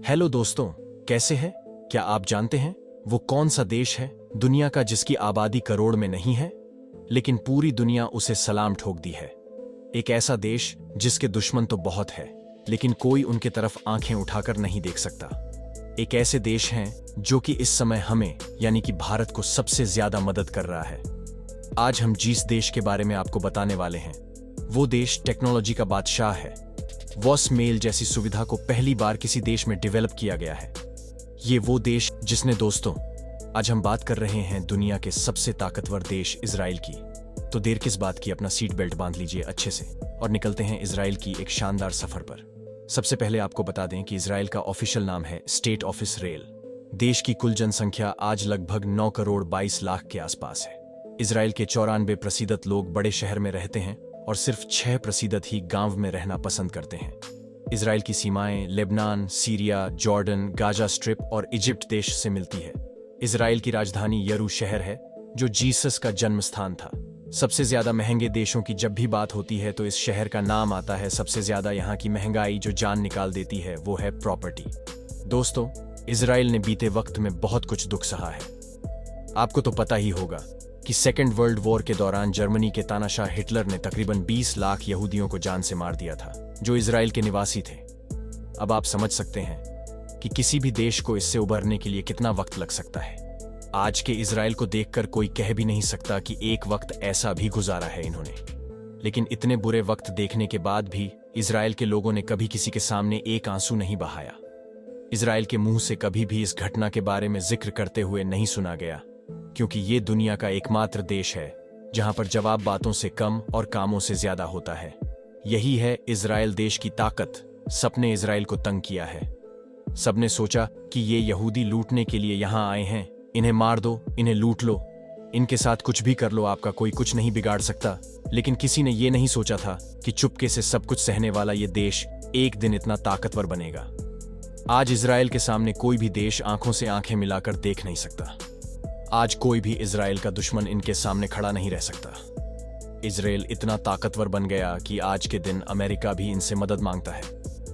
Hello दोस्तों, कैसे हैं? क्या आप जानते हैं वो कौन सा देश है दुनिया का जिसकी आबादी करोड़ में नहीं है, लेकिन पूरी दुनिया उसे सलाम ठोक दी है? एक ऐसा देश जिसके दुश्मन तो बहुत है, लेकिन कोई उनके तरफ आंखें उठाकर नहीं देख सकता। एक ऐसे देश हैं जो कि इस समय हमें यानी कि भारत को सबसे ज्यादा मदद कर रहा है। आज हम जिस देश के बारे में आपको बताने वाले हैं, वो देश टेक्नोलॉजी का बादशाह है। वॉइस मेल जैसी सुविधा को पहली बार किसी देश में डेवलप किया गया है। ये वो देश जिसने दोस्तों, आज हम बात कर रहे हैं दुनिया के सबसे ताकतवर देश इजराइल की। तो देर किस बात की, अपना सीट बेल्ट बांध लीजिए अच्छे से और निकलते हैं इजराइल की एक शानदार सफर पर। सबसे पहले आपको बता दें कि इजराइल का ऑफिशियल नाम है स्टेट ऑफ इजराइल। देश की कुल जनसंख्या आज लगभग 9 करोड़ 22 लाख के आसपास है। इजराइल के 94 प्रतिशत लोग बड़े शहर में रहते हैं और सिर्फ 6% ही गांव में रहना पसंद करते हैं। इजराइल की सीमाएं Lebanon, Syria, Jordan, Gaza strip और इजिप्ट देश से मिलती है। इजराइल की राजधानी यरू शहर है जो जीसस का जन्म स्थान था। सबसे ज्यादा महंगे देशों की जब भी बात होती है तो इस शहर का नाम आता है। सबसे ज्यादा यहाँ की महंगाई जो जान निकाल देती है वो है प्रॉपर्टी। दोस्तों, इजराइल ने बीते वक्त में बहुत कुछ दुख सहा है। आपको तो पता ही होगा कि सेकेंड वर्ल्ड वॉर के दौरान जर्मनी के तानाशाह हिटलर ने तकरीबन 20 लाख यहूदियों को जान से मार दिया था जो इजराइल के निवासी थे। अब आप समझ सकते हैं कि किसी भी देश को इससे उबरने के लिए कितना वक्त लग सकता है। आज के इजराइल को देखकर कोई कह भी नहीं सकता कि एक वक्त ऐसा भी गुजारा है इन्होंने। लेकिन इतने बुरे वक्त देखने के बाद भी इजराइल के लोगों ने कभी किसी के सामने एक आंसू नहीं बहाया। इजराइल के मुंह से कभी भी इस घटना के बारे में जिक्र करते हुए नहीं सुना गया, क्योंकि ये दुनिया का एकमात्र देश है जहां पर जवाब बातों से कम और कामों से ज्यादा होता है। यही है इजराइल देश की ताकत। सबने इजराइल को तंग किया है। सबने सोचा कि ये यहूदी लूटने के लिए यहां आए हैं, इन्हें मार दो, इन्हें लूट लो, इनके साथ कुछ भी कर लो, आपका कोई कुछ नहीं बिगाड़ सकता। लेकिन किसी ने ये नहीं सोचा था कि चुपके से सब कुछ सहने वाला ये देश एक दिन इतना ताकतवर बनेगा। आज इजराइल के सामने कोई भी देश आंखों से आंखें मिलाकर देख नहीं सकता। आज कोई भी इजराइल का दुश्मन इनके सामने खड़ा नहीं रह सकता। इजराइल इतना ताकतवर बन गया कि आज के दिन अमेरिका भी इनसे मदद मांगता है।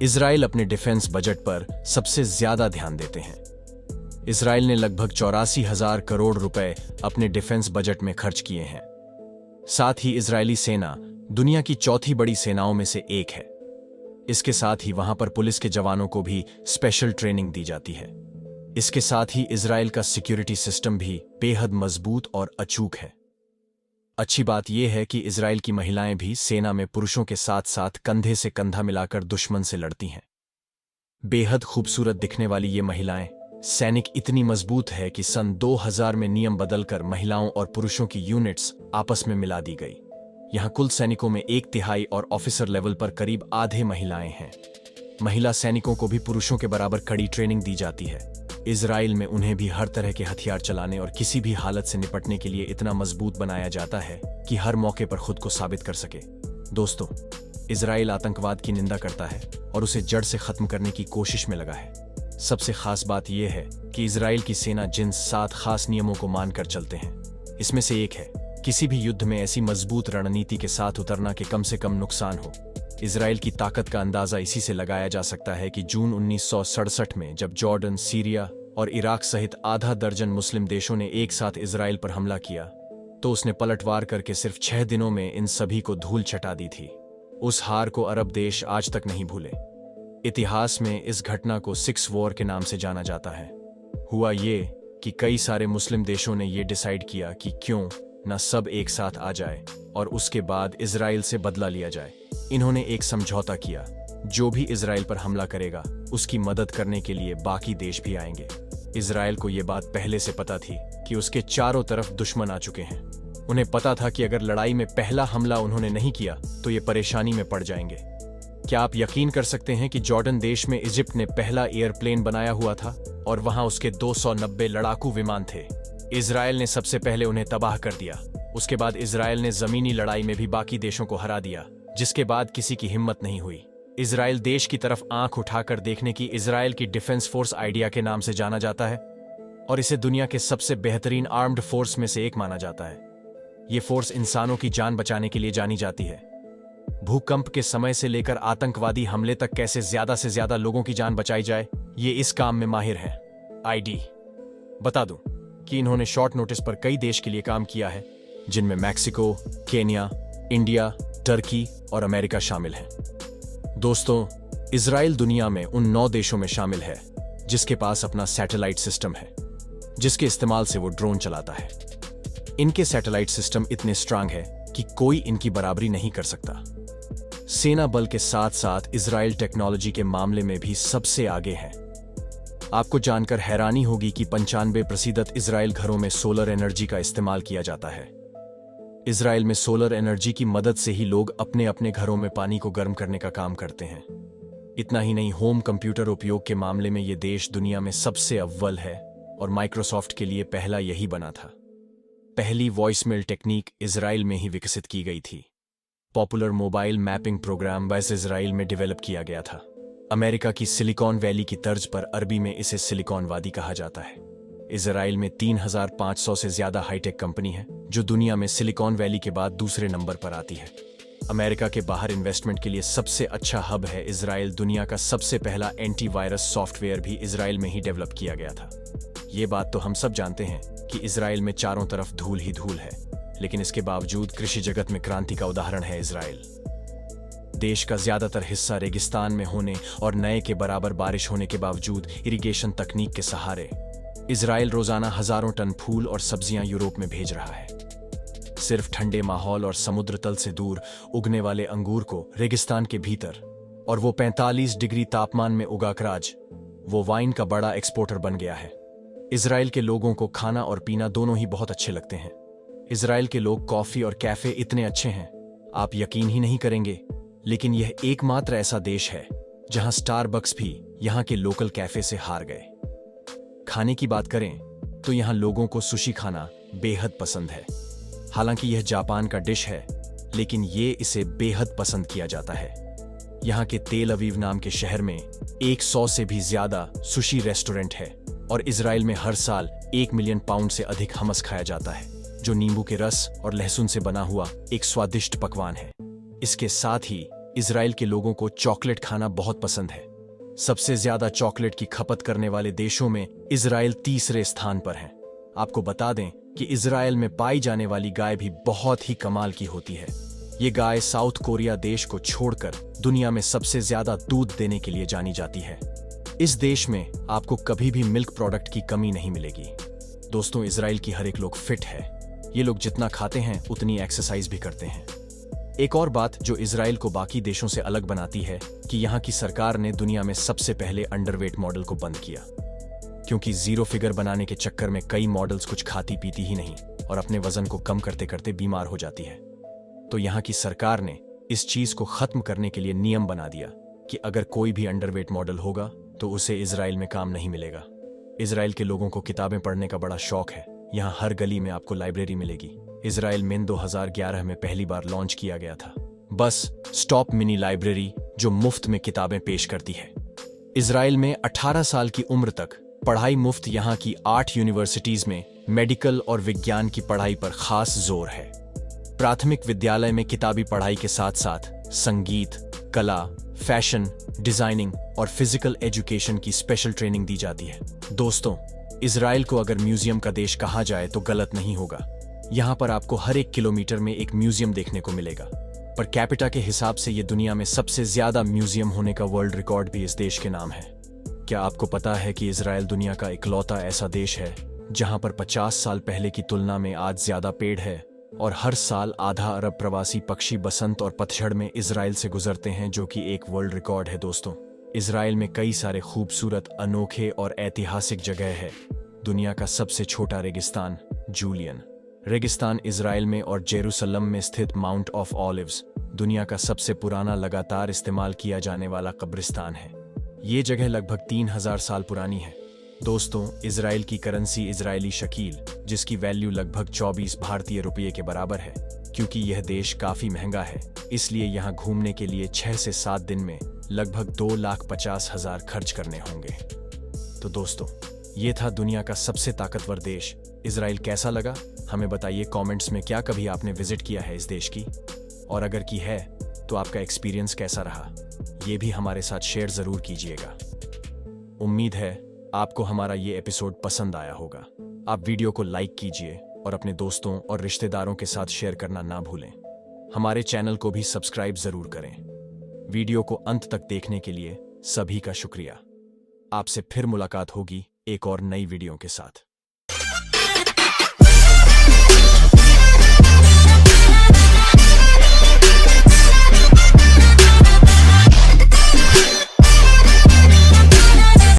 इजराइल अपने डिफेंस बजट पर सबसे ज्यादा ध्यान देते हैं। इजराइल ने लगभग 84,000 करोड़ रुपए अपने डिफेंस बजट में खर्च किए हैं। साथ ही इजरायली सेना दुनिया की चौथी बड़ी सेनाओं में से एक है। इसके साथ ही वहां पर पुलिस के जवानों को भी स्पेशल ट्रेनिंग दी जाती है। इसके साथ ही इजराइल का सिक्योरिटी सिस्टम भी बेहद मजबूत और अचूक है। अच्छी बात यह है कि इजराइल की महिलाएं भी सेना में पुरुषों के साथ साथ कंधे से कंधा मिलाकर दुश्मन से लड़ती हैं। बेहद खूबसूरत दिखने वाली ये महिलाएं सैनिक इतनी मजबूत है कि सन 2000 में नियम बदलकर महिलाओं और पुरुषों की यूनिट्स आपस में मिला दी गई। यहां कुल सैनिकों में 1/3 और ऑफिसर लेवल पर करीब आधे महिलाएं हैं। महिला सैनिकों को भी पुरुषों के बराबर कड़ी ट्रेनिंग दी जाती है। इजराइल में उन्हें भी हर तरह के हथियार चलाने और किसी भी हालत से निपटने के लिए इतना मजबूत बनाया जाता है कि हर मौके पर खुद को साबित कर सके। दोस्तों, इजराइल आतंकवाद की निंदा करता है और उसे जड़ से खत्म करने की कोशिश में लगा है। सबसे खास बात यह है कि इजराइल की सेना जिन 7 खास नियमों को मानकर चलते हैं, इसमें से एक है किसी भी युद्ध में ऐसी मजबूत रणनीति के साथ उतरना कि कम से कम नुकसान हो। इजराइल की ताकत का अंदाजा इसी से लगाया जा सकता है कि जून 1967 में जब जॉर्डन, सीरिया और इराक सहित आधा दर्जन मुस्लिम देशों ने एक साथ इजराइल पर हमला किया, तो उसने पलटवार करके सिर्फ 6 दिनों में इन सभी को धूल चटा दी थी। उस हार को अरब देश आज तक नहीं भूले। इतिहास में इस घटना को 6 वॉर के नाम से जाना जाता है। हुआ ये कि कई सारे मुस्लिम देशों ने ये डिसाइड किया कि क्यों न सब एक साथ आ जाए और उसके बाद इजराइल से बदला लिया जाए। इन्होंने एक समझौता किया, जो भी इजराइल पर हमला करेगा उसकी मदद करने के लिए बाकी देश भी आएंगे। इजराइल को यह बात पहले से पता थी कि उसके चारों तरफ दुश्मन आ चुके हैं। उन्हें पता था कि अगर लड़ाई में पहला हमला उन्होंने नहीं किया तो ये परेशानी में पड़ जाएंगे। क्या आप यकीन कर सकते हैं कि जॉर्डन देश में इजिप्ट ने पहला एयरप्लेन बनाया हुआ था और वहां उसके 290 लड़ाकू विमान थे। इजराइल ने सबसे पहले उन्हें तबाह कर दिया। उसके बाद इजराइल ने जमीनी लड़ाई में भी बाकी देशों को हरा दिया, जिसके बाद किसी की हिम्मत नहीं हुई इजराइल देश की तरफ आंख उठाकर देखने की। इजराइल की डिफेंस फोर्स आइडिया के नाम से जाना जाता है और इसे दुनिया के सबसे बेहतरीन आर्म्ड फोर्स में से एक माना जाता है। ये फोर्स इंसानों की जान बचाने के लिए जानी जाती है। भूकंप के समय से लेकर आतंकवादी हमले तक कैसे ज्यादा से ज्यादा लोगों की जान बचाई जाए, ये इस काम में माहिर हैं। आईडी बता दूं कि इन्होंने शॉर्ट नोटिस पर कई देश के लिए काम किया है, जिनमें मैक्सिको, केन्या, इंडिया, टर्की और अमेरिका शामिल हैं। दोस्तों, इजराइल दुनिया में उन 9 देशों में शामिल है जिसके पास अपना सैटेलाइट सिस्टम है, जिसके इस्तेमाल से वो ड्रोन चलाता है। इनके सैटेलाइट सिस्टम इतने स्ट्रांग है कि कोई इनकी बराबरी नहीं कर सकता। सेना बल के साथ साथ इजराइल टेक्नोलॉजी के मामले में भी सबसे आगे है। आपको जानकर हैरानी होगी कि 95% इजराइल घरों में सोलर एनर्जी का इस्तेमाल किया जाता है। इजराइल में सोलर एनर्जी की मदद से ही लोग अपने अपने घरों में पानी को गर्म करने का काम करते हैं। इतना ही नहीं, होम कंप्यूटर उपयोग के मामले में ये देश दुनिया में सबसे अव्वल है और माइक्रोसॉफ्ट के लिए पहला यही बना था। पहली वॉइसमेल टेक्निक इजराइल में ही विकसित की गई थी। पॉपुलर मोबाइल मैपिंग प्रोग्राम वैसे इजराइल में डेवलप किया गया था। अमेरिका की सिलिकॉन वैली की तर्ज पर अरबी में इसे सिलिकॉन वादी कहा जाता है। इजराइल में 3500 से ज्यादा हाईटेक कंपनी है, जो दुनिया में सिलिकॉन वैली के बाद दूसरे नंबर पर आती है। अमेरिका के बाहर इन्वेस्टमेंट के लिए सबसे अच्छा हब है इजराइल। दुनिया का सबसे पहला एंटीवायरस सॉफ्टवेयर भी इजराइल में ही डेवलप किया गया था। ये बात तो हम सब जानते हैं कि इजराइल में चारों तरफ धूल ही धूल है, लेकिन इसके बावजूद कृषि जगत में क्रांति का उदाहरण है इजराइल। देश का ज्यादातर हिस्सा रेगिस्तान में होने और नए के बराबर बारिश होने के बावजूद इरिगेशन तकनीक के सहारे इजराइल रोजाना हजारों टन फूल और सब्जियां यूरोप में भेज रहा है। सिर्फ ठंडे माहौल और समुद्र तल से दूर उगने वाले अंगूर को रेगिस्तान के भीतर और वो 45 डिग्री तापमान में उगाकर आज वो वाइन का बड़ा एक्सपोर्टर बन गया है। इजराइल के लोगों को खाना और पीना दोनों ही बहुत अच्छे लगते हैं। इजराइल के लोग कॉफी और कैफे इतने अच्छे हैं, आप यकीन ही नहीं करेंगे, लेकिन यह एकमात्र ऐसा देश है जहां स्टारबक्स भी यहां के लोकल कैफे से हार गए। खाने की बात करें तो यहां लोगों को सुशी खाना बेहद पसंद है। हालांकि यह जापान का डिश है, लेकिन ये इसे बेहद पसंद किया जाता है। यहाँ के तेल अवीव नाम के शहर में 100 से भी ज्यादा सुशी रेस्टोरेंट है और इजराइल में हर साल 1 मिलियन पाउंड से अधिक हमस खाया जाता है, जो नींबू के रस और लहसुन से बना हुआ एक स्वादिष्ट पकवान है। इसके साथ ही इजराइल के लोगों को चॉकलेट खाना बहुत पसंद है। सबसे ज्यादा चॉकलेट की खपत करने वाले देशों में इजराइल तीसरे स्थान पर है। आपको बता दें कि इजराइल में पाई जाने वाली गाय भी बहुत ही कमाल की होती है। ये गाय साउथ कोरिया देश को छोड़कर दुनिया में सबसे ज्यादा दूध देने के लिए जानी जाती है। इस देश में आपको कभी भी मिल्क प्रोडक्ट की कमी नहीं मिलेगी। दोस्तों, इजराइल की हर एक लोग फिट है। ये लोग जितना खाते हैं उतनी एक्सरसाइज भी करते हैं। एक और बात जो इजराइल को बाकी देशों से अलग बनाती है कि यहाँ की सरकार ने दुनिया में सबसे पहले अंडरवेट मॉडल को बंद किया, क्योंकि जीरो फिगर बनाने के चक्कर में कई मॉडल्स कुछ खाती पीती ही नहीं और अपने वजन को कम करते करते बीमार हो जाती है। तो यहाँ की सरकार ने इस चीज को खत्म करने के लिए नियम बना दिया कि अगर कोई भी अंडरवेट मॉडल होगा तो उसे इजराइल में काम नहीं मिलेगा। इजराइल के लोगों को किताबें पढ़ने का बड़ा शौक है। यहाँ हर गली में आपको लाइब्रेरी मिलेगी। इजराइल में 2011 में पहली बार लॉन्च किया गया था बस स्टॉप मिनी लाइब्रेरी, जो मुफ्त में किताबें पेश करती है। इजराइल में 18 साल की उम्र तक पढ़ाई मुफ्त। यहाँ की 8 यूनिवर्सिटीज में मेडिकल और विज्ञान की पढ़ाई पर खास जोर है। प्राथमिक विद्यालय में किताबी पढ़ाई के साथ साथ संगीत, कला, फैशन, डिजाइनिंग और फिजिकल एजुकेशन की स्पेशल ट्रेनिंग दी जाती है। दोस्तों, इजराइल को अगर म्यूजियम का देश कहा जाए तो गलत नहीं होगा। यहाँ पर आपको हर 1 किलोमीटर में एक म्यूजियम देखने को मिलेगा। पर कैपिटा के हिसाब से ये दुनिया में सबसे ज्यादा म्यूजियम होने का वर्ल्ड रिकॉर्ड भी इस देश के नाम है। क्या आपको पता है कि इजराइल दुनिया का इकलौता ऐसा देश है जहां पर 50 साल पहले की तुलना में आज ज्यादा पेड़ है और हर साल आधा अरब प्रवासी पक्षी बसंत और पतझड़ में इजराइल से गुजरते हैं, जो कि एक वर्ल्ड रिकॉर्ड है। दोस्तों, इजराइल में कई सारे खूबसूरत, अनोखे और ऐतिहासिक जगह है। दुनिया का सबसे छोटा रेगिस्तान जूलियन रेगिस्तान इजराइल में और जेरूसलम में स्थित माउंट ऑफ ऑलिव्स दुनिया का सबसे पुराना लगातार इस्तेमाल किया जाने वाला कब्रिस्तान है। ये जगह लगभग 3000 साल पुरानी है। दोस्तों, इजराइल की करेंसी इजरायली शकील, जिसकी वैल्यू लगभग 24 भारतीय रुपये के बराबर है। क्योंकि यह देश काफी महंगा है, इसलिए यहाँ घूमने के लिए 6 से 7 दिन में लगभग 2,50,000 खर्च करने होंगे। तो दोस्तों, ये था दुनिया का सबसे ताकतवर देश इजराइल। कैसा लगा हमें बताइए कमेंट्स में। क्या कभी आपने विजिट किया है इस देश की? और अगर की है तो आपका एक्सपीरियंस कैसा रहा, ये भी हमारे साथ शेयर जरूर कीजिएगा। उम्मीद है आपको हमारा ये एपिसोड पसंद आया होगा। आप वीडियो को लाइक कीजिए और अपने दोस्तों और रिश्तेदारों के साथ शेयर करना ना भूलें। हमारे चैनल को भी सब्सक्राइब जरूर करें। वीडियो को अंत तक देखने के लिए सभी का शुक्रिया। आपसे फिर मुलाकात होगी एक और नई वीडियो के साथ।